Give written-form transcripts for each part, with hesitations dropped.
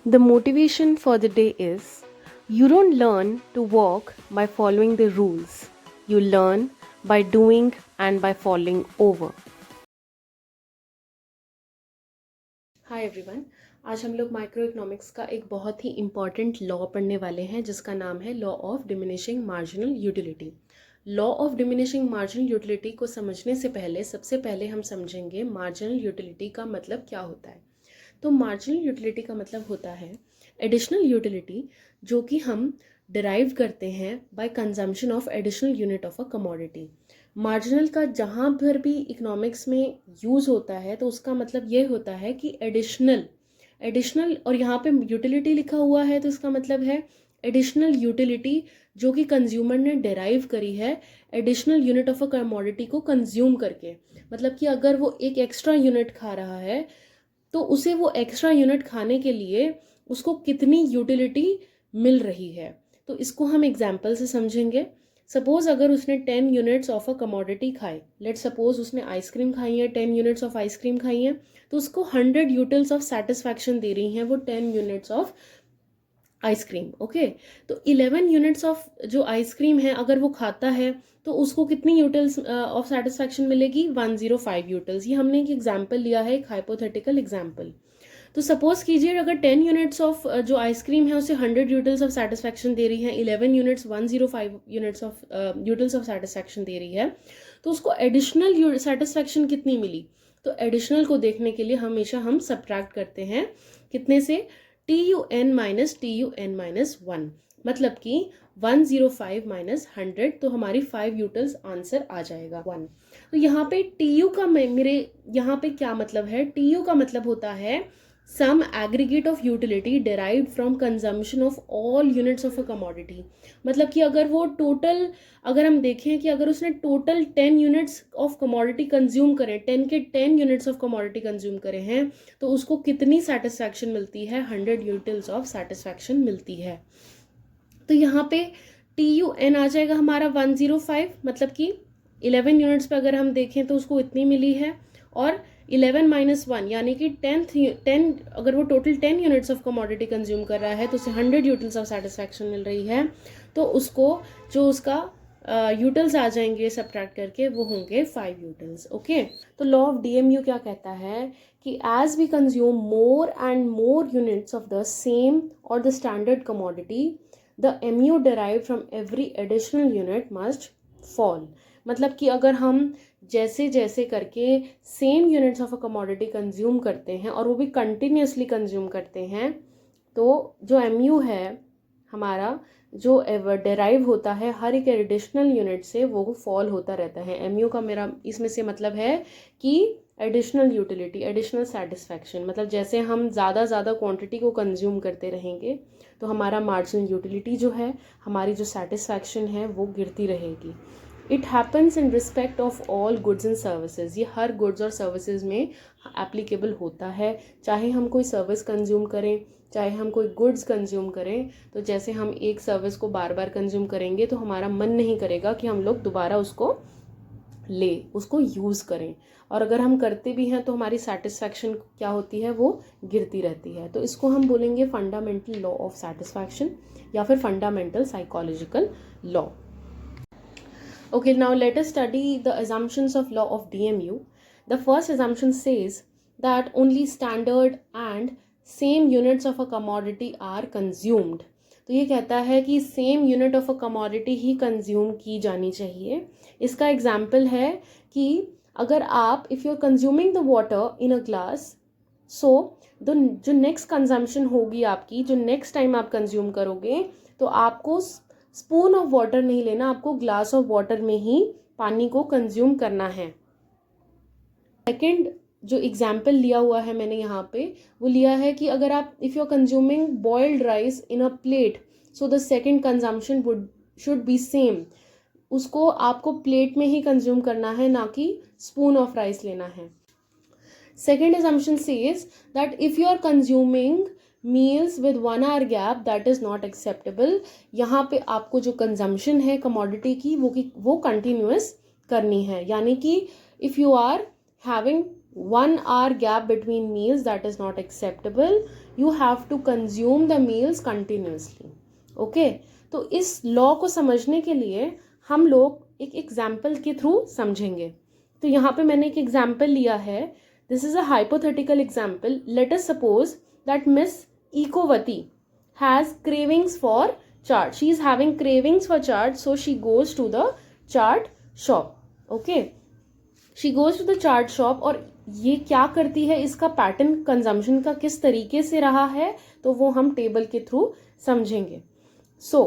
The motivation for the day is you don't learn to walk by following the rules. You learn by doing and by falling over. Hi everyone, आज हम लोग micro economics का एक बहुत ही important law पढ़ने वाले हैं जिसका नाम है law of diminishing marginal utility. Law of diminishing marginal utility को समझने से पहले सबसे पहले हम समझेंगे मार्जिनल यूटिलिटी का मतलब क्या होता है। तो मार्जिनल यूटिलिटी का मतलब होता है एडिशनल यूटिलिटी जो कि हम डिराइव करते हैं by consumption of additional unit of a commodity. Marginal का जहाँ पर भी इकोनॉमिक्स में यूज़ होता है तो उसका मतलब ये होता है कि एडिशनल और यहाँ पे यूटिलिटी लिखा हुआ है तो इसका मतलब है एडिशनल यूटिलिटी जो कि कंज्यूमर ने डिराइव करी है additional unit of a commodity को कंज्यूम करके। मतलब कि अगर वो एक एक्स्ट्रा यूनिट खा रहा है तो उसे वो एक्स्ट्रा यूनिट खाने के लिए उसको कितनी यूटिलिटी मिल रही है। तो इसको हम एग्जाम्पल से समझेंगे। सपोज अगर उसने 10 यूनिट्स ऑफ अ कमोडिटी खाए, लेट सपोज उसने आइसक्रीम खाई है, 10 यूनिट्स ऑफ आइसक्रीम खाई हैं, तो उसको 100 यूटिल्स ऑफ सेटिस्फैक्शन दे रही हैं वो 10 यूनिट्स ऑफ आइसक्रीम। ओके, तो 11 यूनिट्स ऑफ जो आइसक्रीम है अगर वो खाता है तो उसको कितनी यूटिल्स ऑफ सेटिस्फैक्शन मिलेगी? 105 यूटिल्स। ये हमने एक एग्जाम्पल लिया है, एक हाइपोथेटिकल एग्जाम्पल। तो सपोज कीजिए अगर 10 यूनिट्स ऑफ जो आइसक्रीम है उसे 100 यूटिल्स ऑफ सेटिस्फैक्शन दे रही है, 11 units 105 units of utils of satisfaction दे रही है, तो उसको एडिशनल सेटिस्फैक्शन कितनी मिली? तो एडिशनल को देखने के लिए हमेशा हम सब्ट्रैक्ट करते हैं कितने से? TUN माइनस TUN-1, मतलब कि 105 माइनस 100, तो हमारी 5 यूटिल्स आंसर आ जाएगा 1। तो यहाँ पे TU का मेरे यहाँ पे क्या मतलब है? TU का मतलब होता है sum aggregate of utility derived from consumption of all units of a commodity. मतलब कि अगर वो टोटल, अगर हम देखें कि अगर उसने total 10 units of commodity consume करें, 10 के 10 यूनिट्स ऑफ कमोडिटी कंज्यूम करे हैं, तो उसको कितनी सेटिस्फैक्शन मिलती है? 100 यूटिल्स ऑफ सेटिस्फैक्शन मिलती है। तो यहाँ पे TUN आ जाएगा हमारा 105, मतलब कि 11 यूनिट्स पे अगर हम देखें तो उसको इतनी मिली है, और 11 माइनस 1 यानी कि 10 अगर वो total 10 units of commodity consume कर रहा है तो उसे 100 यूटिल्स ऑफ सेटिस्फैक्शन मिल रही है। तो उसको जो उसका यूटिल्स आ जाएंगे सब्ट्रैक्ट करके वो होंगे 5 यूटिल्स। ओके, तो लॉ ऑफ DMU क्या कहता है कि as we consume more and more units of the same और the standard commodity the MU derived from every additional unit must fall। मतलब कि अगर हम जैसे जैसे करके same units of a commodity consume करते हैं और वो भी कंटिन्यूसली कंज्यूम करते हैं, तो जो MU है हमारा जो डेराइव होता है हर एक एडिशनल यूनिट से वो फॉल होता रहता है। MU का मेरा इसमें से मतलब है कि एडिशनल यूटिलिटी, एडिशनल सेटिस्फैक्शन, मतलब जैसे हम ज़्यादा क्वांटिटी को कंज्यूम करते रहेंगे तो हमारा मार्जिनल यूटिलिटी जो है, हमारी जो सेटिस्फैक्शन है वो गिरती रहेगी। It happens in respect of all goods and services. ये हर गुड्स और सर्विसेज में एप्लीकेबल होता है, चाहे हम कोई सर्विस कंज्यूम करें चाहे हम कोई गुड्स कंज्यूम करें। तो जैसे हम एक सर्विस को बार बार कंज्यूम करेंगे तो हमारा मन नहीं करेगा कि हम लोग दोबारा उसको उसको यूज़ करें, और अगर हम करते भी हैं तो हमारी सेटिस्फैक्शन क्या होती है? वो गिरती रहती है। तो इसको हम बोलेंगे फंडामेंटल लॉ ऑफ सेटिस्फैक्शन या फिर fundamental psychological law. Okay, now let us study the assumptions of law of DMU. The first assumption says that only standard and same units of a commodity are consumed. तो ये कहता है कि same unit of a commodity ही consume की जानी चाहिए। इसका एग्जाम्पल है कि अगर आप if you are consuming the water in a glass, so जो नेक्स्ट कंजम्पशन होगी आपकी, जो नेक्स्ट टाइम आप कंज्यूम करोगे, तो आपको स्पून ऑफ वाटर नहीं लेना, आपको ग्लास ऑफ वाटर में ही पानी को कंज्यूम करना है। सेकंड जो एग्जाम्पल लिया हुआ है मैंने यहाँ पे वो लिया है कि अगर आप if you are consuming boiled rice in a plate, so the second consumption should be same. उसको आपको प्लेट में ही कंज्यूम करना है, ना कि स्पून ऑफ राइस लेना है। Second assumption says that if you are consuming meals with 1 hour gap that is not acceptable। यहाँ पे आपको जो कंजम्पशन है कमोडिटी की वो कंटिन्यूस करनी है, यानी कि if you are having 1 hour gap between meals, that is not acceptable. You have to consume the meals continuously. Okay, तो इस लॉ को समझने के लिए हम लोग एक एग्जाम्पल के थ्रू समझेंगे. तो यहाँ पे मैंने एक एग्जाम्पल लिया है. This is a hypothetical example. Let us suppose that miss इकोवती has cravings for chaat. She is having cravings for chaat, so she goes to the chaat shop. Okay, she goes to the chaat shop. और ये क्या करती है, इसका pattern consumption का किस तरीके से रहा है, तो वो हम टेबल के थ्रू समझेंगे. सो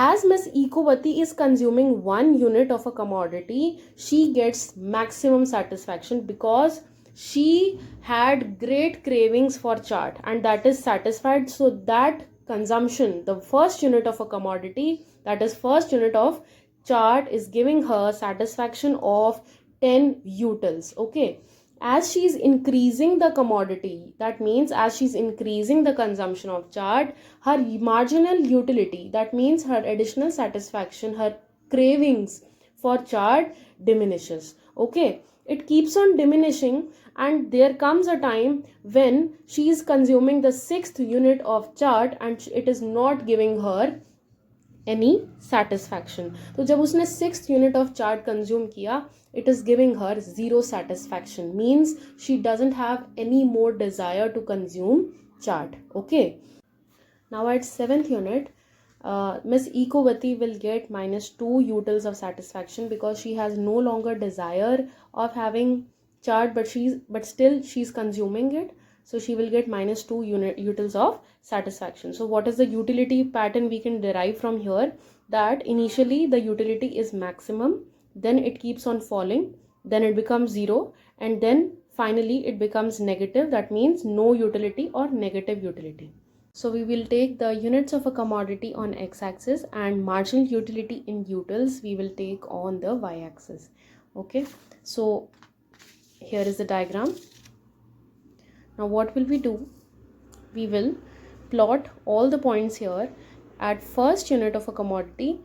as Miss Ekowati is consuming 1 unit of a commodity, she gets maximum satisfaction because she had great cravings for chaat and that is satisfied. So that consumption, the first unit of a commodity, that is first unit of chaat, is giving her satisfaction of 10 utils. Okay, as she is increasing the commodity, that means as she is increasing the consumption of chaat, her marginal utility, that means her additional satisfaction, her cravings for chaat diminishes. Okay, it keeps on diminishing and there comes a time when she is consuming the 6th unit of chaat and it is not giving her any satisfaction. तो जब उसने 6th unit of chaat consume किया, it is giving her 0 satisfaction, means she doesn't have any more desire to consume chaat. Okay, now at 7th unit, Miss Ekowati will get -2 utils of satisfaction because she has no longer desire of having chaat, but still she's consuming it. So she will get -2 utils of satisfaction. So what is the utility pattern we can derive from here? That initially the utility is maximum, then it keeps on falling, then it becomes 0, and then finally it becomes negative. That means no utility or negative utility. So we will take the units of a commodity on x-axis and marginal utility in utils we will take on the y-axis. Okay, so here is the diagram. Now what will we do? We will plot all the points here. At first unit of a commodity,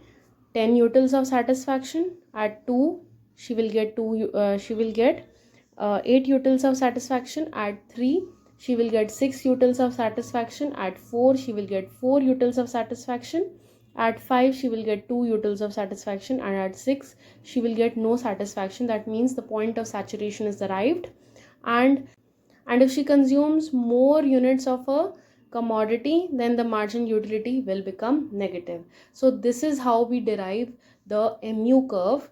10 utils of satisfaction. At 2, she will get 8 utils of satisfaction. At 3, she will get 6 utils of satisfaction. At 4, she will get 4 utils of satisfaction. At 5, she will get 2 utils of satisfaction. And at 6, she will get no satisfaction. That means the point of saturation is arrived. And if she consumes more units of a commodity, then the marginal utility will become negative. So this is how we derive the MU curve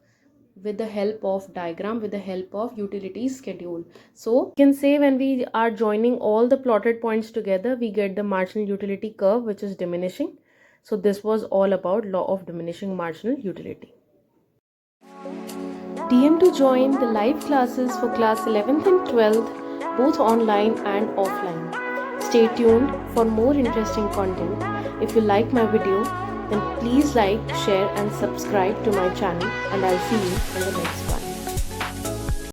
with the help of diagram, with the help of utility schedule. So you can say when we are joining all the plotted points together, we get the marginal utility curve which is diminishing. So this was all about law of diminishing marginal utility. DM to join the live classes for class 11th and 12th, both online and offline. Stay tuned for more interesting content. If you like my video, then please like, share and subscribe to my channel, and I'll see you in the next one.